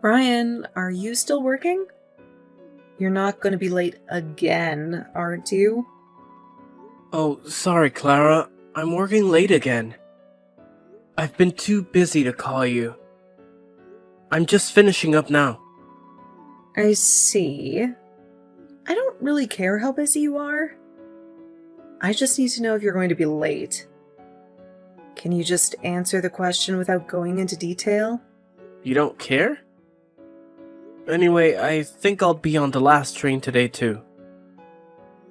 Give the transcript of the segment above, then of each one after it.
Ryan, are you still working? You're not going to be late again, aren't you? Oh, sorry, Clara. I'm working late again. I've been too busy to call you. I'm just finishing up now. I see. I don't really care how busy you are. I just need to know if you're going to be late. Can you just answer the question without going into detail? You don't care? Anyway, I think I'll be on the last train today too.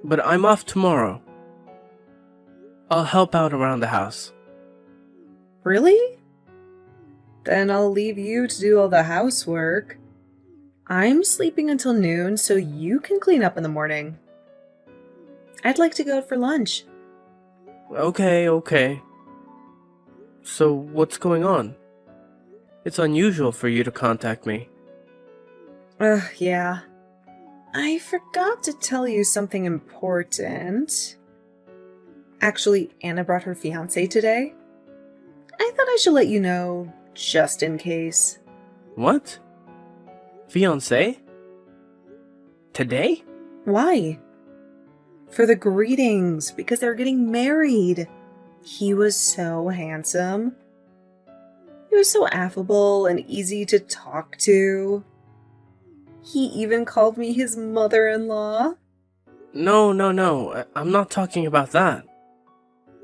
But I'm off tomorrow. I'll help out around the house. Really? Then I'll leave you to do all the housework. I'm sleeping until noon so you can clean up in the morning. I'd like to go out for lunch. Okay. So, what's going on? It's unusual for you to contact me. Yeah. I forgot to tell you something important. Actually, Anna brought her fiancé today. I thought I should let you know, just in case. What? Fiancé? Today? Why? For the greetings, because they're getting married. He was so handsome. He was so affable and easy to talk to. He even called me his mother-in-law. No. I'm not talking about that.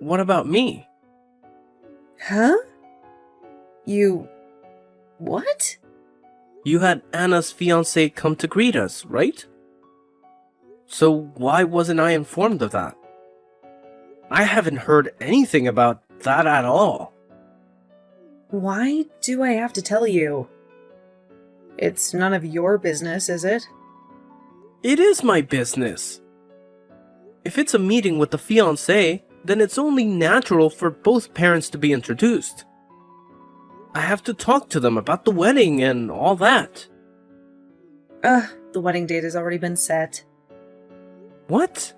What about me? Huh? You... what? You had Anna's fiancé come to greet us, right? So why wasn't I informed of that? I haven't heard anything about that at all. Why do I have to tell you? It's none of your business, is it? It is my business. If it's a meeting with the fiancé, then it's only natural for both parents to be introduced. I have to talk to them about the wedding and all that. The wedding date has already been set. What?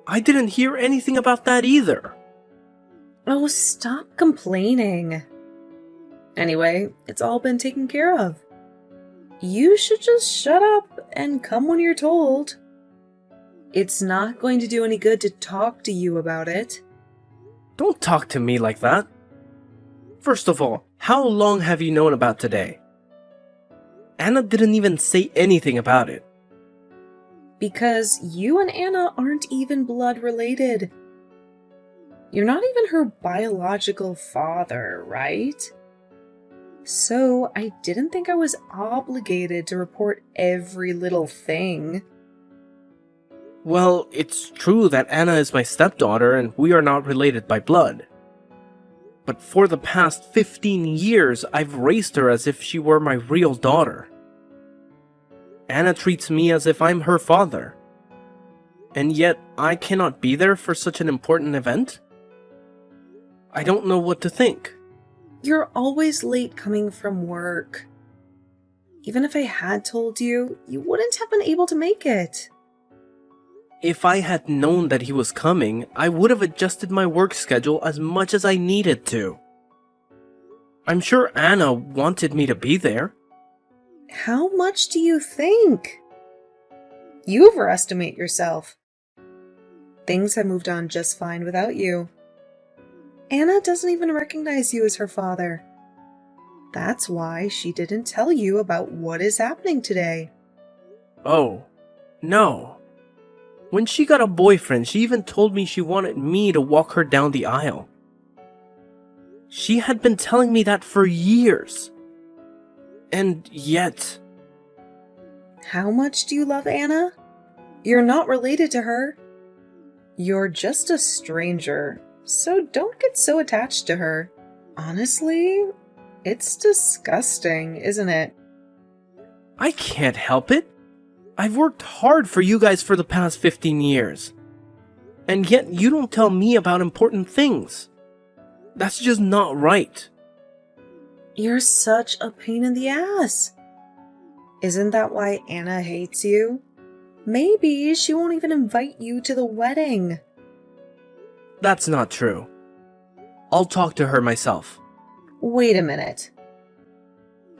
I didn't hear anything about that either. Oh, stop complaining. Anyway, it's all been taken care of. You should just shut up and come when you're told. It's not going to do any good to talk to you about it. Don't talk to me like that. First of all, how long have you known about today? Anna didn't even say anything about it. Because you and Anna aren't even blood related. You're not even her biological father, right? So I didn't think I was obligated to report every little thing. Well, it's true that Anna is my stepdaughter and we are not related by blood. But for the past 15 years, I've raised her as if she were my real daughter. Anna treats me as if I'm her father. And yet, I cannot be there for such an important event? I don't know what to think. You're always late coming from work. Even if I had told you, you wouldn't have been able to make it. If I had known that he was coming, I would have adjusted my work schedule as much as I needed to. I'm sure Anna wanted me to be there. How much do you think? You overestimate yourself. Things have moved on just fine without you. Anna doesn't even recognize you as her father. That's why she didn't tell you about what is happening today. Oh, no. When she got a boyfriend, she even told me she wanted me to walk her down the aisle. She had been telling me that for years. And yet... How much do you love Anna? You're not related to her. You're just a stranger, so don't get so attached to her. Honestly, it's disgusting, isn't it? I can't help it. I've worked hard for you guys for the past 15 years. And yet you don't tell me about important things. That's just not right. You're such a pain in the ass. Isn't that why Anna hates you? Maybe she won't even invite you to the wedding. That's not true. I'll talk to her myself. Wait a minute.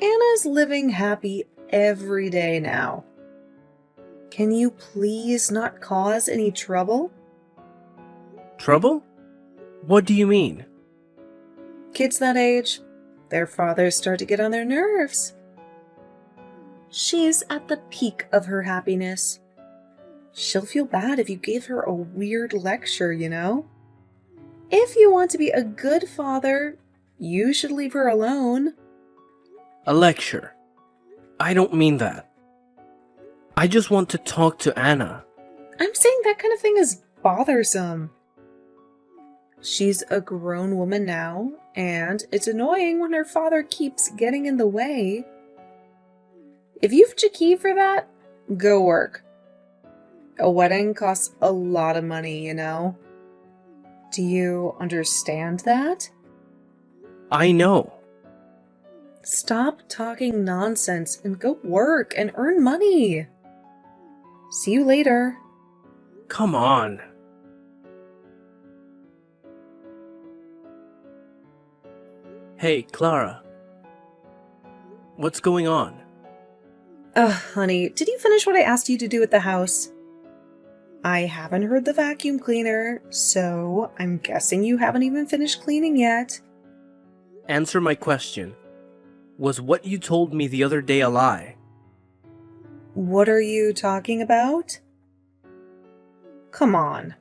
Anna's living happy every day now. Can you please not cause any trouble? Trouble? What do you mean? Kids that age, their fathers start to get on their nerves. She's at the peak of her happiness. She'll feel bad if you give her a weird lecture, you know? If you want to be a good father, you should leave her alone. A lecture? I don't mean that. I just want to talk to Anna. I'm saying that kind of thing is bothersome. She's a grown woman now, and it's annoying when her father keeps getting in the way. If you've Chiki for that, go work. A wedding costs a lot of money, you know? Do you understand that? I know. Stop talking nonsense and go work and earn money. See you later. Come on. Hey, Clara. What's going on? Honey, did you finish what I asked you to do at the house? I haven't heard the vacuum cleaner, so I'm guessing you haven't even finished cleaning yet. Answer my question. Was what you told me the other day a lie? What are you talking about? Come on.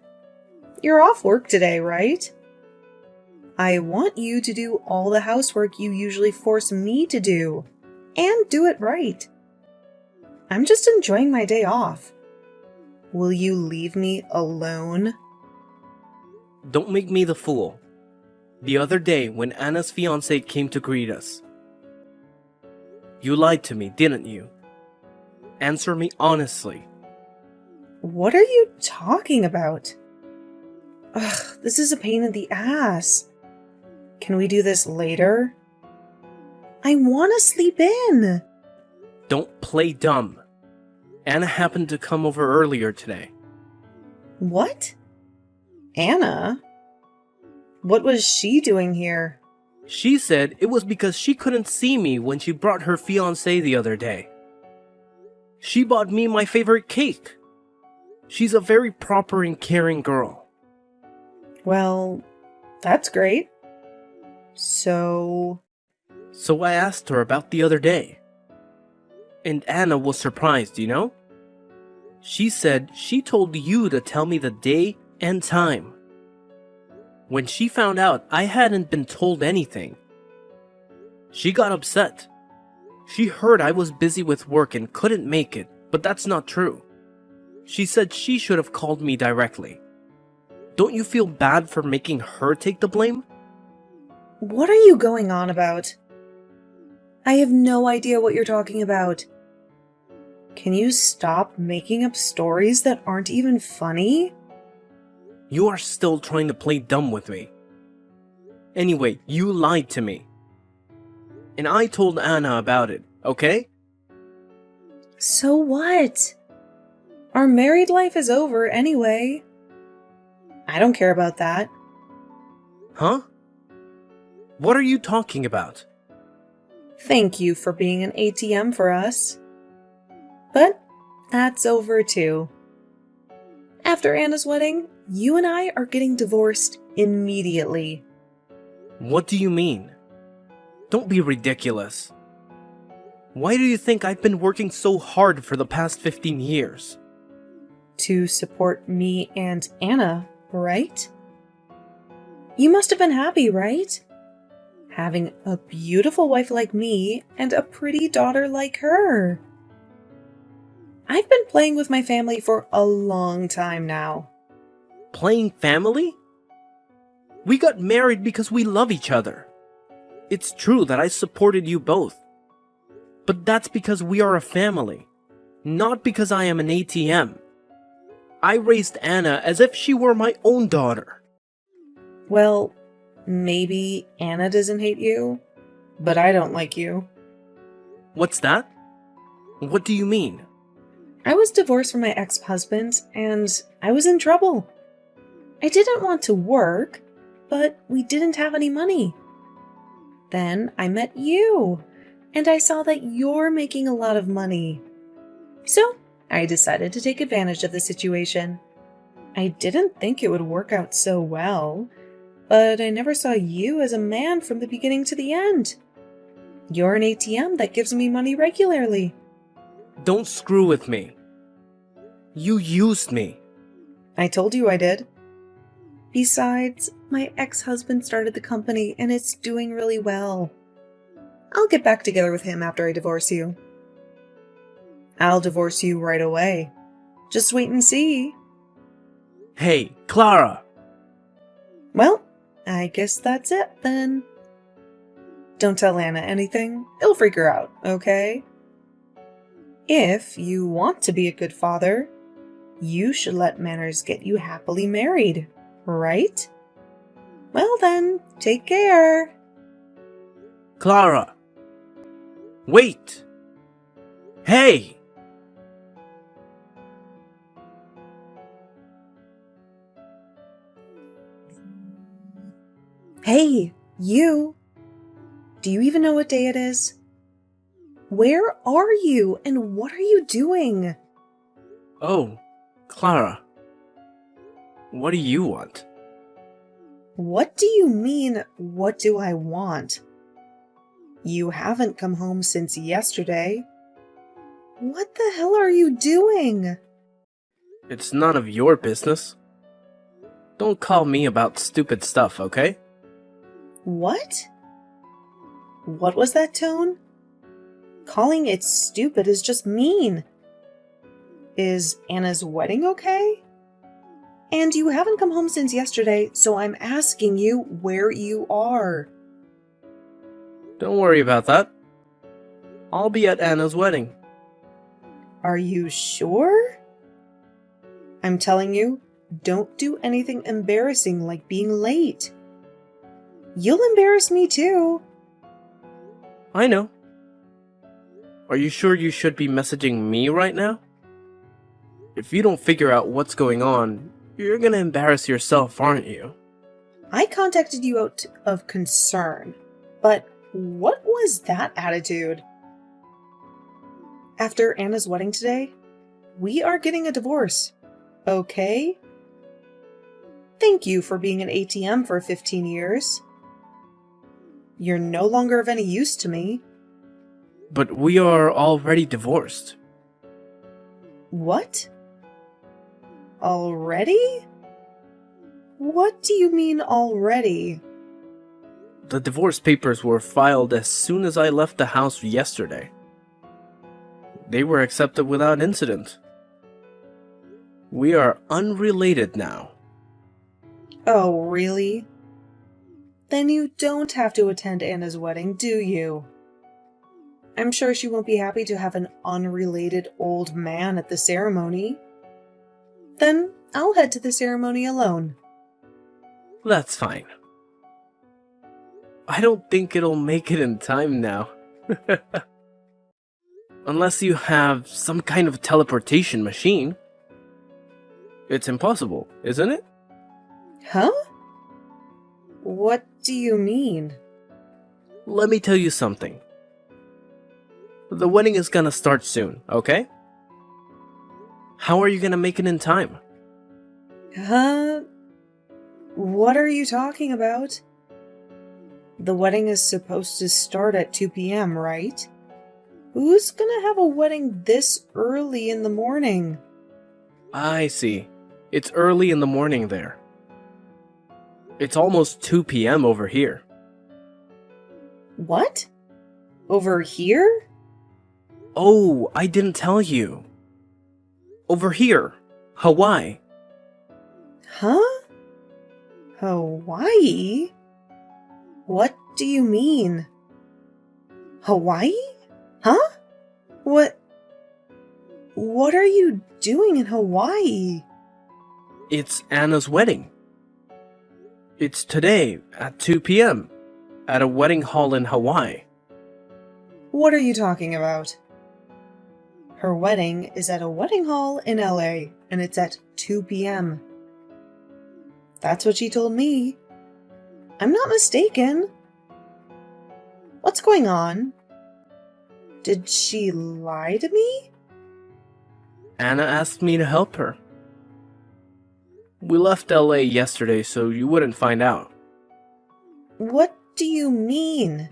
You're off work today, right? I want you to do all the housework you usually force me to do, and do it right. I'm just enjoying my day off. Will you leave me alone? Don't make me the fool. The other day when Anna's fiance came to greet us, you lied to me, didn't you? Answer me honestly. What are you talking about? Ugh, this is a pain in the ass. Can we do this later? I want to sleep in. Don't play dumb. Anna happened to come over earlier today. What? Anna? What was she doing here? She said it was because she couldn't see me when she brought her fiancé the other day. She bought me my favorite cake. She's a very proper and caring girl. Well, that's great. So I asked her about the other day. And Anna was surprised, you know? She said she told you to tell me the day and time. When she found out I hadn't been told anything, she got upset. She heard I was busy with work and couldn't make it, but that's not true. She said she should have called me directly. Don't you feel bad for making her take the blame? what are you going on about? I have no idea what you're talking about. Can you stop making up stories that aren't even funny? You are still trying to play dumb with me. Anyway, you lied to me. And I told Anna about it, okay? So what? Our married life is over anyway. I don't care about that. Huh? What are you talking about? Thank you for being an ATM for us. But that's over too. After Anna's wedding, you and I are getting divorced immediately. What do you mean? Don't be ridiculous. Why do you think I've been working so hard for the past 15 years? To support me and Anna, right? You must have been happy, right? Having a beautiful wife like me and a pretty daughter like her. I've been playing with my family for a long time now. Playing family? We got married because we love each other. It's true that I supported you both. But that's because we are a family, not because I am an ATM. I raised Anna as if she were my own daughter. Well, maybe Anna doesn't hate you, but I don't like you. What's that? What do you mean? I was divorced from my ex-husband, and I was in trouble. I didn't want to work, but we didn't have any money. Then I met you, and I saw that you're making a lot of money. So I decided to take advantage of the situation. I didn't think it would work out so well, but I never saw you as a man from the beginning to the end. You're an ATM that gives me money regularly. Don't screw with me. You used me. I told you I did. Besides, my ex-husband started the company and it's doing really well. I'll get back together with him after I divorce you. I'll divorce you right away. Just wait and see. Hey, Clara! Well, I guess that's it then. Don't tell Anna anything. It'll freak her out, okay? If you want to be a good father, you should let manners get you happily married, right? Well then, take care. Clara! Wait! Hey! Hey, you! Do you even know what day it is? Where are you and what are you doing? Oh, Clara. What do you want? What do you mean, what do I want? You haven't come home since yesterday. What the hell are you doing? It's none of your business. Don't call me about stupid stuff, okay? What? What was that tone? Calling it stupid is just mean. Is Anna's wedding okay? And you haven't come home since yesterday, so I'm asking you where you are. Don't worry about that. I'll be at Anna's wedding. Are you sure? I'm telling you, don't do anything embarrassing like being late. You'll embarrass me too. I know. Are you sure you should be messaging me right now? If you don't figure out what's going on, you're gonna embarrass yourself, aren't you? I contacted you out of concern, but what was that attitude? After Anna's wedding today, we are getting a divorce, okay? Thank you for being an ATM for 15 years. You're no longer of any use to me. But we are already divorced. What? Already? What do you mean already? The divorce papers were filed as soon as I left the house yesterday. They were accepted without incident. We are unrelated now. Oh, really? Then you don't have to attend Anna's wedding, do you? I'm sure she won't be happy to have an unrelated old man at the ceremony. Then I'll head to the ceremony alone. That's fine. I don't think it'll make it in time now. Unless you have some kind of teleportation machine. It's impossible, isn't it? Huh? What do you mean? Let me tell you something. The wedding is gonna start soon, okay? How are you gonna make it in time? Huh? What are you talking about? The wedding is supposed to start at 2 p.m., right? Who's gonna have a wedding this early in the morning? I see. It's early in the morning there. It's almost 2 p.m. over here. What? Over here? Oh, I didn't tell you. Over here, Hawaii. Huh? Hawaii? What do you mean? Hawaii? Huh? What are you doing in Hawaii? It's Anna's wedding. It's today at 2 p.m. at a wedding hall in Hawaii. What are you talking about? Her wedding is at a wedding hall in LA, and it's at 2 p.m. That's what she told me. I'm not mistaken. What's going on? Did she lie to me? Anna asked me to help her. We left LA yesterday so you wouldn't find out. What do you mean?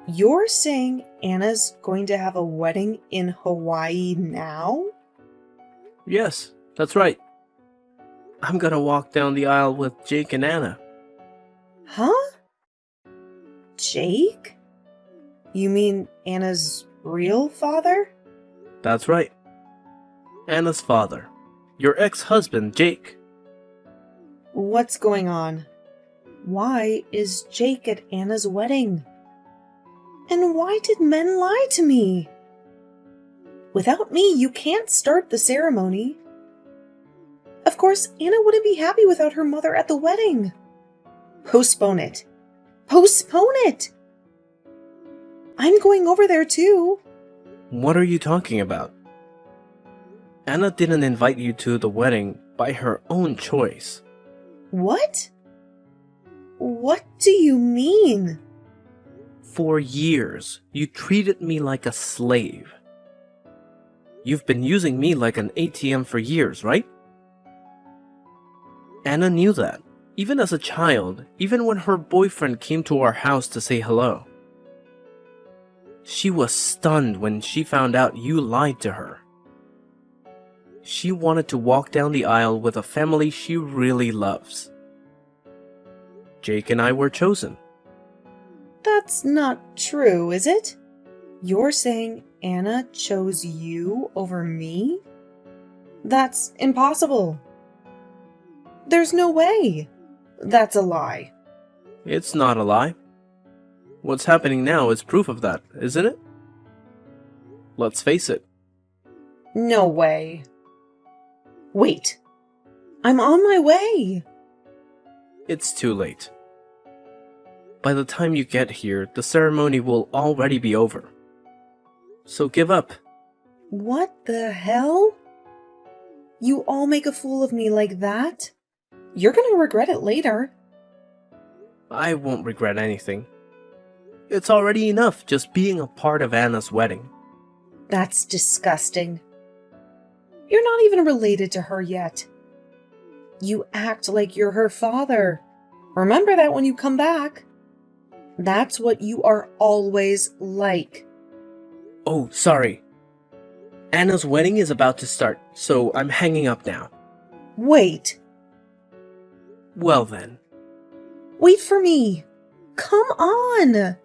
You're saying Anna's going to have a wedding in Hawaii now? Yes, that's right. I'm gonna walk down the aisle with Jake and Anna. Huh? Jake? You mean Anna's real father? That's right. Anna's father. Your ex-husband, Jake. What's going on? Why is Jake at Anna's wedding? And why did men lie to me? Without me, you can't start the ceremony. Of course, Anna wouldn't be happy without her mother at the wedding. Postpone it. Postpone it! I'm going over there too. What are you talking about? Anna didn't invite you to the wedding by her own choice. What? What do you mean? For years, you treated me like a slave. You've been using me like an ATM for years, right? Anna knew that, even as a child, even when her boyfriend came to our house to say hello. She was stunned when she found out you lied to her. She wanted to walk down the aisle with a family she really loves. Jake and I were chosen. That's not true, is it? You're saying Anna chose you over me? That's impossible. There's no way. That's a lie. It's not a lie. What's happening now is proof of that, isn't it? Let's face it. No way. Wait. I'm on my way. It's too late. By the time you get here, the ceremony will already be over. So give up. What the hell? You all make a fool of me like that? You're gonna regret it later. I won't regret anything. It's already enough just being a part of Anna's wedding. That's disgusting. You're not even related to her yet. You act like you're her father. Remember that when you come back. That's what you are always like. Oh, sorry. Anna's wedding is about to start, so I'm hanging up now. Wait. Well then. Wait for me. Come on.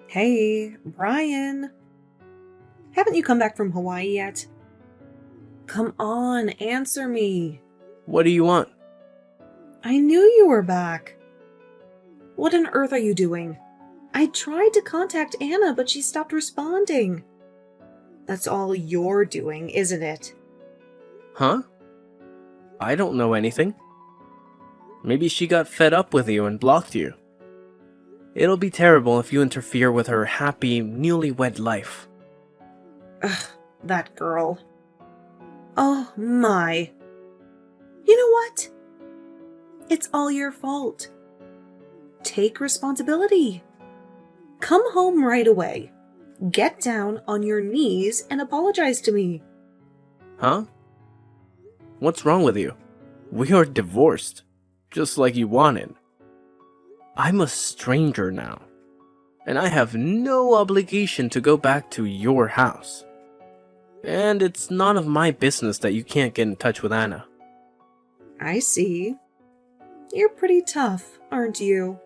Hey, Brian. Haven't you come back from Hawaii yet? Come on, answer me. What do you want? I knew you were back. What on earth are you doing? I tried to contact Anna, but she stopped responding. That's all you're doing, isn't it? Huh? I don't know anything. Maybe she got fed up with you and blocked you. It'll be terrible if you interfere with her happy, newlywed life. Ugh, that girl. Oh my. You know what? It's all your fault. Take responsibility. Come home right away. Get down on your knees and apologize to me. Huh? What's wrong with you? We are divorced, just like you wanted. I'm a stranger now, and I have no obligation to go back to your house. And it's none of my business that you can't get in touch with Anna. I see. You're pretty tough, aren't you?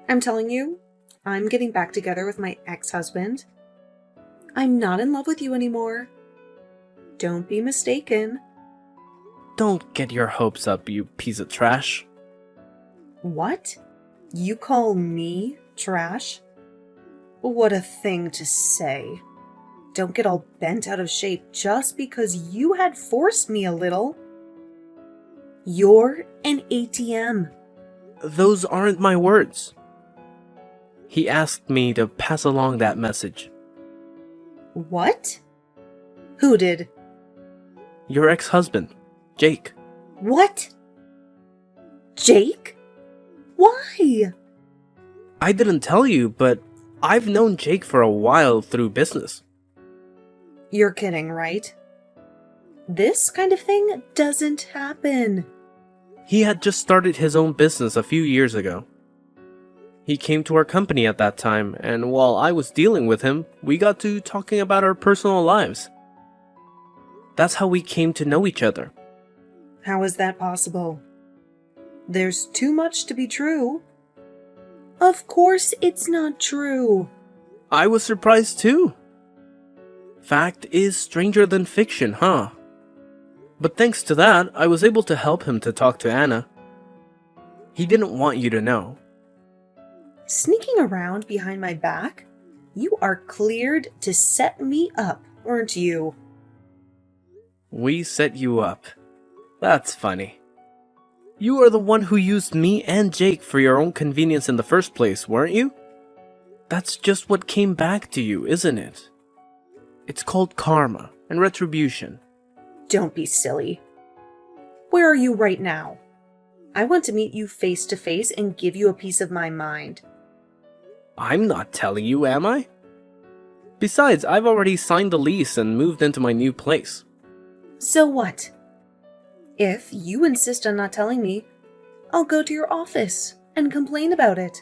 I'm telling you, I'm getting back together with my ex-husband. I'm not in love with you anymore. Don't be mistaken. Don't get your hopes up, you piece of trash. What? You call me trash? What a thing to say. Don't get all bent out of shape just because you had forced me a little. You're an ATM. Those aren't my words. He asked me to pass along that message. What? Who did? Your ex-husband, Jake. What? Jake? Why? I didn't tell you, but I've known Jake for a while through business. You're kidding, right? This kind of thing doesn't happen. He had just started his own business a few years ago. He came to our company at that time, and while I was dealing with him, we got to talking about our personal lives. That's how we came to know each other. How is that possible? There's too much to be true. Of course it's not true. I was surprised too. Fact is stranger than fiction, huh? But thanks to that, I was able to help him to talk to Anna. He didn't want you to know. Sneaking around behind my back? You are cleared to set me up, weren't you? We set you up. That's funny. You are the one who used me and Jake for your own convenience in the first place, weren't you? That's just what came back to you, isn't it? It's called karma and retribution. Don't be silly. Where are you right now? I want to meet you face to face and give you a piece of my mind. I'm not telling you, am I? Besides, I've already signed the lease and moved into my new place. So what? If you insist on not telling me, I'll go to your office and complain about it.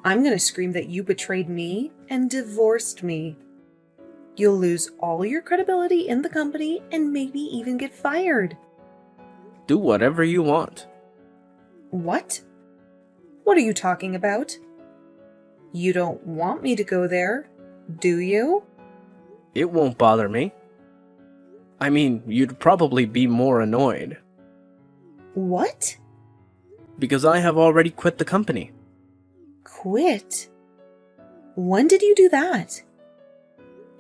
I'm going to scream that you betrayed me and divorced me. You'll lose all your credibility in the company and maybe even get fired. Do whatever you want. What? What are you talking about? You don't want me to go there, do you? It won't bother me. I mean, you'd probably be more annoyed. What? Because I have already quit the company. Quit? When did you do that?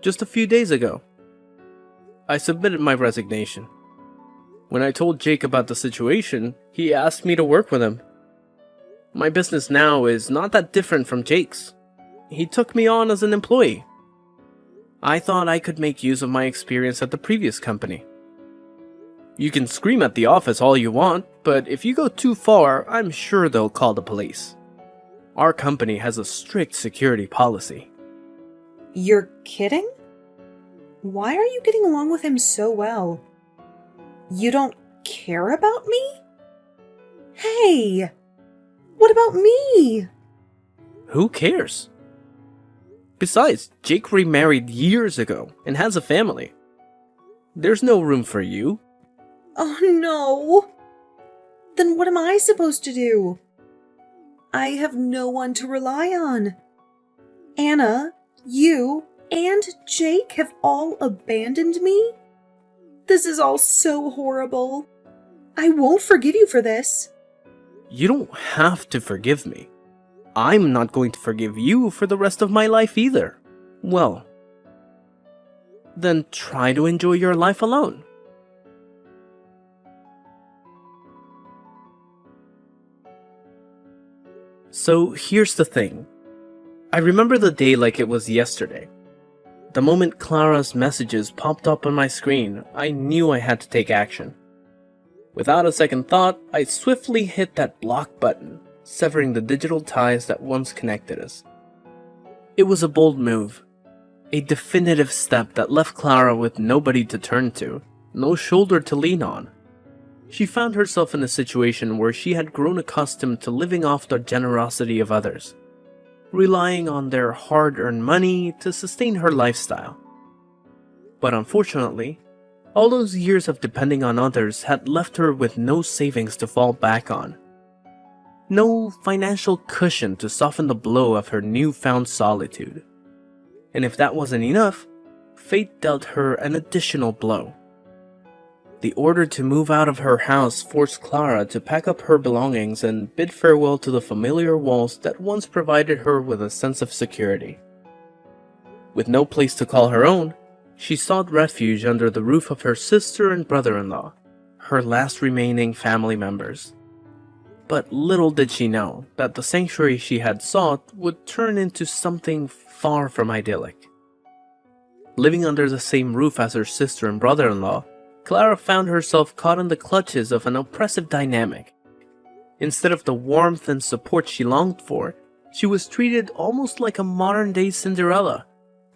Just a few days ago. I submitted my resignation. When I told Jake about the situation, he asked me to work with him. My business now is not that different from Jake's. He took me on as an employee. I thought I could make use of my experience at the previous company. You can scream at the office all you want, but if you go too far, I'm sure they'll call the police. Our company has a strict security policy. You're kidding? Why are you getting along with him so well? You don't care about me? Hey! What about me? Who cares? Besides, Jake remarried years ago and has a family. There's no room for you. Oh no! Then what am I supposed to do? I have no one to rely on. Anna, you, and Jake have all abandoned me? This is all so horrible. I won't forgive you for this. You don't have to forgive me. I'm not going to forgive you for the rest of my life either. Well, then try to enjoy your life alone. So here's the thing. I remember the day like it was yesterday. The moment Clara's messages popped up on my screen, I knew I had to take action. Without a second thought, I swiftly hit that block button, severing the digital ties that once connected us. It was a bold move, a definitive step that left Clara with nobody to turn to, no shoulder to lean on. She found herself in a situation where she had grown accustomed to living off the generosity of others, relying on their hard-earned money to sustain her lifestyle. But unfortunately, all those years of depending on others had left her with no savings to fall back on. No financial cushion to soften the blow of her newfound solitude. And if that wasn't enough, fate dealt her an additional blow. The order to move out of her house forced Clara to pack up her belongings and bid farewell to the familiar walls that once provided her with a sense of security. With no place to call her own, she sought refuge under the roof of her sister and brother-in-law, her last remaining family members. But little did she know that the sanctuary she had sought would turn into something far from idyllic. Living under the same roof as her sister and brother-in-law, Clara found herself caught in the clutches of an oppressive dynamic. Instead of the warmth and support she longed for, she was treated almost like a modern-day Cinderella,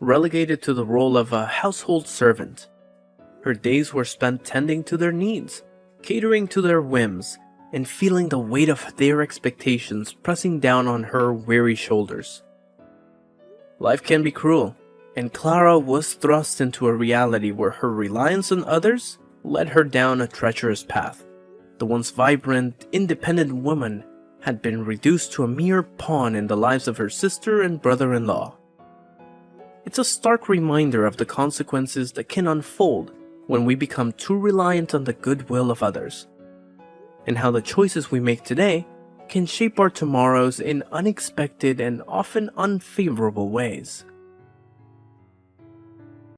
relegated to the role of a household servant. Her days were spent tending to their needs, catering to their whims, and feeling the weight of their expectations pressing down on her weary shoulders. Life can be cruel, and Clara was thrust into a reality where her reliance on others led her down a treacherous path. The once vibrant, independent woman had been reduced to a mere pawn in the lives of her sister and brother-in-law. It's a stark reminder of the consequences that can unfold when we become too reliant on the goodwill of others, and how the choices we make today can shape our tomorrows in unexpected and often unfavorable ways.